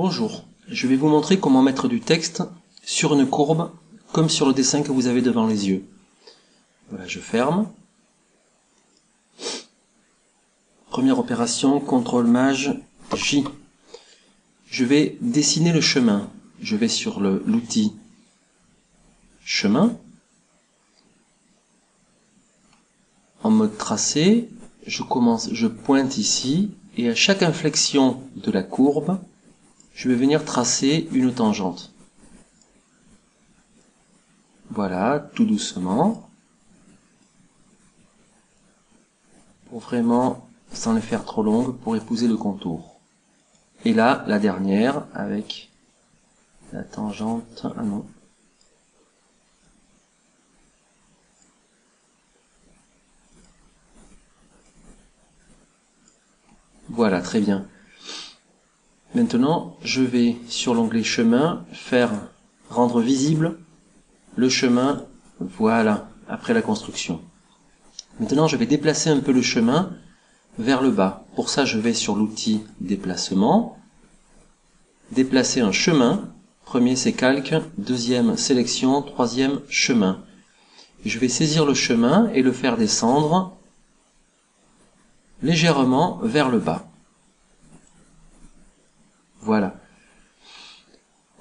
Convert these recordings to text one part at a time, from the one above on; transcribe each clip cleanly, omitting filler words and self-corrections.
Bonjour, je vais vous montrer comment mettre du texte sur une courbe comme sur le dessin que vous avez devant les yeux. Voilà, je ferme. Première opération, CTRL-MAJ, J. Je vais dessiner le chemin. Je vais sur l'outil chemin. En mode tracé, je pointe ici et à chaque inflexion de la courbe, je vais venir tracer une tangente. Voilà, tout doucement. Pour vraiment, sans les faire trop longues, pour épouser le contour. Et là, la dernière, avec la tangente, ah non. Voilà, très bien. Maintenant, je vais, sur l'onglet chemin, rendre visible le chemin, voilà, après la construction. Maintenant, je vais déplacer un peu le chemin vers le bas. Pour ça, je vais sur l'outil déplacement, déplacer un chemin. Premier, c'est calque, deuxième, sélection, troisième, chemin. Je vais saisir le chemin et le faire descendre légèrement vers le bas. Voilà.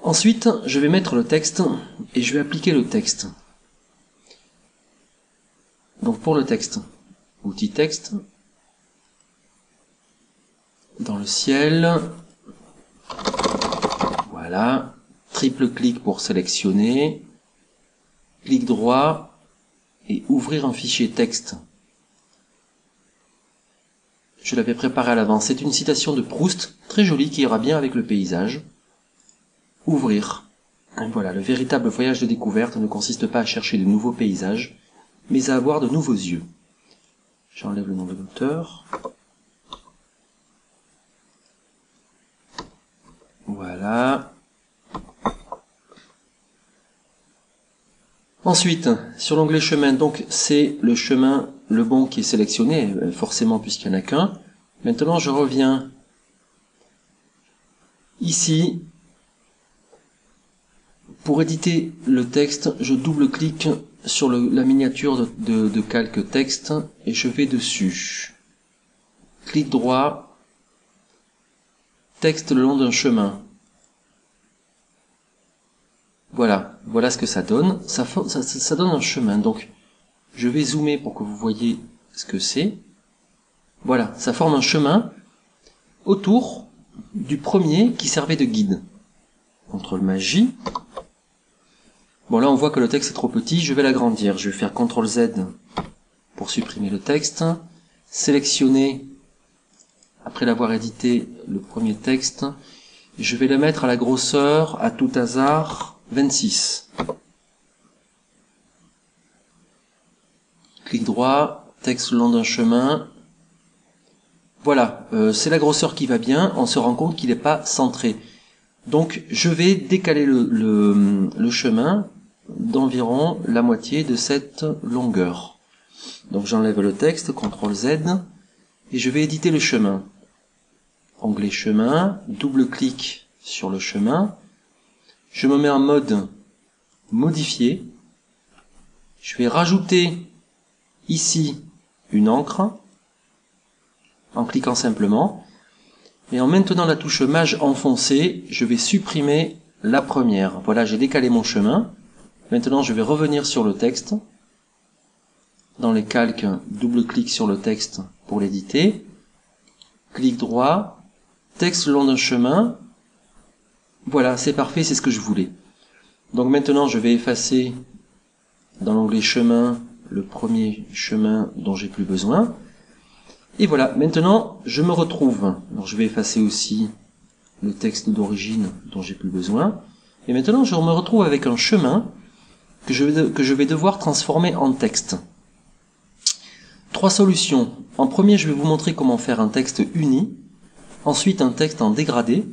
Ensuite, je vais mettre le texte et je vais appliquer le texte. Donc pour le texte, outil texte, dans le ciel, voilà, triple clic pour sélectionner, clic droit et ouvrir un fichier texte. Je l'avais préparé à l'avance, c'est une citation de Proust, très jolie, qui ira bien avec le paysage. Ouvrir. Et voilà, le véritable voyage de découverte ne consiste pas à chercher de nouveaux paysages, mais à avoir de nouveaux yeux. J'enlève le nom de l'auteur. Voilà. Ensuite, sur l'onglet chemin, donc c'est le chemin, le bon qui est sélectionné, forcément puisqu'il n'y en a qu'un. Maintenant, je reviens ici. Pour éditer le texte, je double-clique sur la miniature de calque texte et je vais dessus. Clic droit, texte le long d'un chemin. Voilà, voilà ce que ça donne. Ça donne un chemin, donc je vais zoomer pour que vous voyez ce que c'est. Voilà, ça forme un chemin autour du premier qui servait de guide. CTRL-MAJ J. Bon, là on voit que le texte est trop petit, je vais l'agrandir. Je vais faire CTRL-Z pour supprimer le texte. Sélectionner, après l'avoir édité, le premier texte. Je vais le mettre à la grosseur, à tout hasard, 26. Clic droit, texte le long d'un chemin. Voilà, c'est la grosseur qui va bien, on se rend compte qu'il n'est pas centré. Donc je vais décaler le chemin d'environ la moitié de cette longueur. Donc j'enlève le texte, CTRL-Z, et je vais éditer le chemin. Onglet chemin, double-clic sur le chemin. Je me mets en mode modifier. Je vais rajouter ici une encre, en cliquant simplement. Et en maintenant la touche MAJ enfoncée, je vais supprimer la première. Voilà, j'ai décalé mon chemin. Maintenant, je vais revenir sur le texte. Dans les calques, double-clic sur le texte pour l'éditer. Clic droit, texte le long d'un chemin. Voilà, c'est parfait, c'est ce que je voulais. Donc maintenant, je vais effacer dans l'onglet chemin le premier chemin dont j'ai plus besoin. Et voilà, maintenant, je me retrouve. Alors, je vais effacer aussi le texte d'origine dont j'ai plus besoin. Et maintenant, je me retrouve avec un chemin que je vais devoir transformer en texte. Trois solutions. En premier, je vais vous montrer comment faire un texte uni. Ensuite, un texte en dégradé.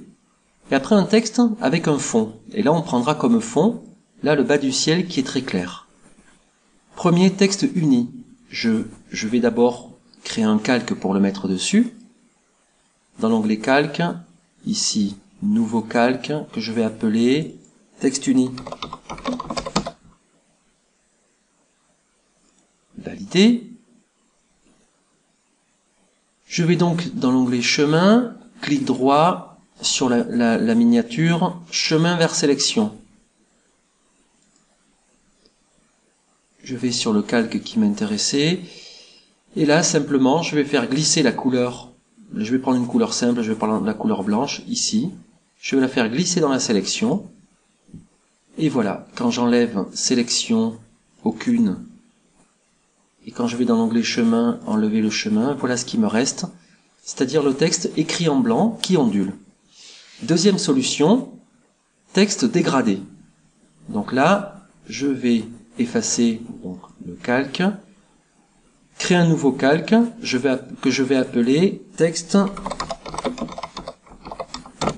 Et après, un texte avec un fond. Et là, on prendra comme fond, là, le bas du ciel qui est très clair. Premier, texte uni. Je vais d'abord créer un calque pour le mettre dessus. Dans l'onglet calque, ici, nouveau calque que je vais appeler texte uni. Valider. Je vais donc dans l'onglet chemin, clic droit sur la miniature, chemin vers sélection. Je vais sur le calque qui m'intéressait. Et là, simplement, je vais faire glisser la couleur. Je vais prendre une couleur simple, je vais prendre la couleur blanche, ici. Je vais la faire glisser dans la sélection. Et voilà, quand j'enlève sélection, aucune, et quand je vais dans l'onglet chemin, enlever le chemin, voilà ce qui me reste, c'est-à-dire le texte écrit en blanc qui ondule. Deuxième solution, texte dégradé. Donc là, je vais effacer donc, le calque, créer un nouveau calque que je vais appeler texte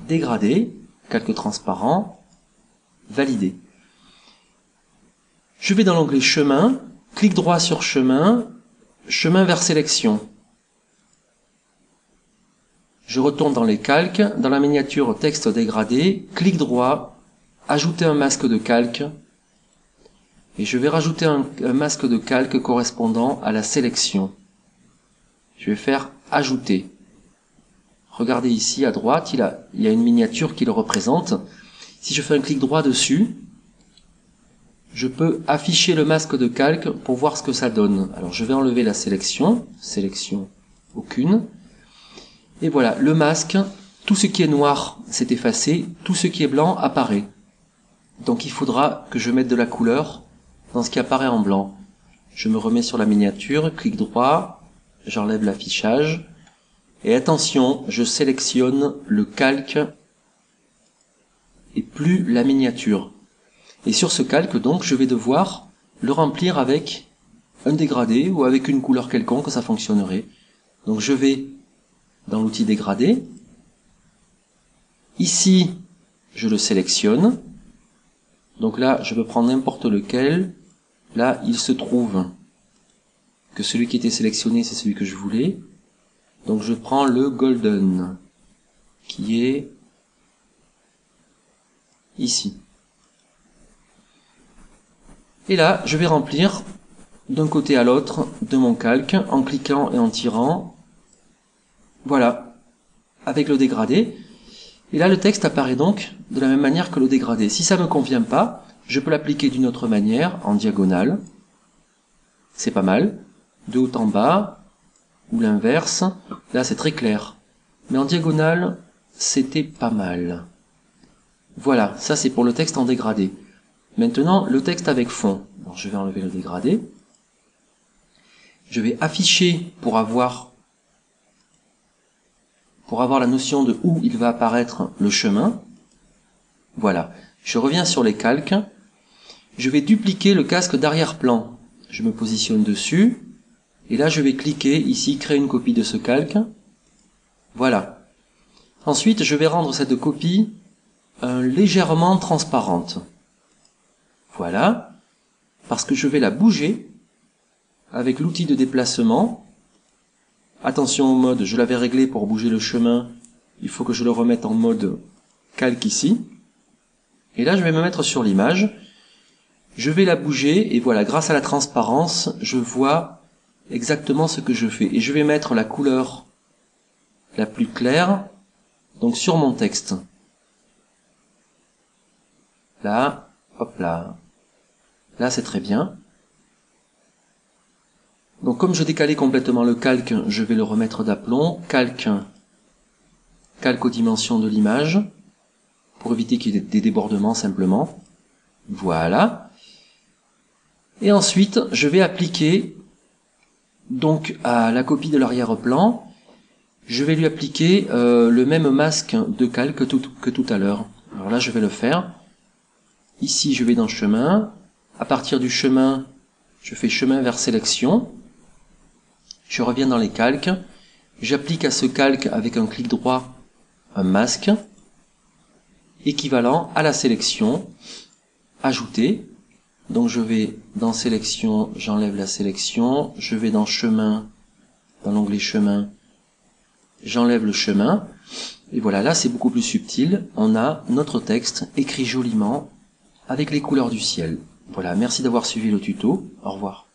dégradé, calque transparent, valider. Je vais dans l'onglet chemin, clic droit sur chemin, chemin vers sélection. Je retourne dans les calques, dans la miniature texte dégradé, clic droit, ajouter un masque de calque, et je vais rajouter un masque de calque correspondant à la sélection. Je vais faire ajouter. Regardez ici à droite, il y a une miniature qui le représente. Si je fais un clic droit dessus, je peux afficher le masque de calque pour voir ce que ça donne. Alors je vais enlever la sélection, aucune. Et voilà, le masque, tout ce qui est noir s'est effacé, tout ce qui est blanc apparaît. Donc il faudra que je mette de la couleur dans ce qui apparaît en blanc. Je me remets sur la miniature, clic droit, j'enlève l'affichage. Et attention, je sélectionne le calque et plus la miniature. Et sur ce calque, donc, je vais devoir le remplir avec un dégradé ou avec une couleur quelconque, ça fonctionnerait. Donc je vais dans l'outil dégradé. Ici, je le sélectionne. Donc là, je peux prendre n'importe lequel. Là, il se trouve que celui qui était sélectionné, c'est celui que je voulais. Donc je prends le golden, qui est ici. Et là, je vais remplir d'un côté à l'autre de mon calque, en cliquant et en tirant. Voilà, avec le dégradé. Et là, le texte apparaît donc de la même manière que le dégradé. Si ça ne me convient pas, je peux l'appliquer d'une autre manière, en diagonale. C'est pas mal. De haut en bas, ou l'inverse. Là, c'est très clair. Mais en diagonale, c'était pas mal. Voilà, ça c'est pour le texte en dégradé. Maintenant, le texte avec fond. Alors, je vais enlever le dégradé. Je vais afficher pour avoir la notion de où il va apparaître le chemin. Voilà. Je reviens sur les calques. Je vais dupliquer le casque d'arrière-plan. Je me positionne dessus. Et là, je vais cliquer ici, créer une copie de ce calque. Voilà. Ensuite, je vais rendre cette copie légèrement transparente. Voilà. Parce que je vais la bouger avec l'outil de déplacement. Attention au mode, je l'avais réglé pour bouger le chemin. Il faut que je le remette en mode calque ici. Et là, je vais me mettre sur l'image. Je vais la bouger et voilà, grâce à la transparence, je vois exactement ce que je fais. Et je vais mettre la couleur la plus claire, donc sur mon texte. Là, hop là. Là, c'est très bien. Donc comme je décalais complètement le calque, je vais le remettre d'aplomb. Calque aux dimensions de l'image, pour éviter qu'il y ait des débordements simplement. Voilà. Et ensuite, je vais appliquer donc à la copie de l'arrière-plan, je vais lui appliquer le même masque de calque que tout à l'heure. Alors là, je vais le faire. Ici, je vais dans chemin. À partir du chemin, je fais chemin vers sélection. Je reviens dans les calques. J'applique à ce calque avec un clic droit un masque équivalent à la sélection. Ajouter. Donc je vais dans sélection, j'enlève la sélection. Je vais dans chemin, dans l'onglet chemin, j'enlève le chemin. Et voilà, là c'est beaucoup plus subtil. On a notre texte écrit joliment avec les couleurs du ciel. Voilà, merci d'avoir suivi le tuto. Au revoir.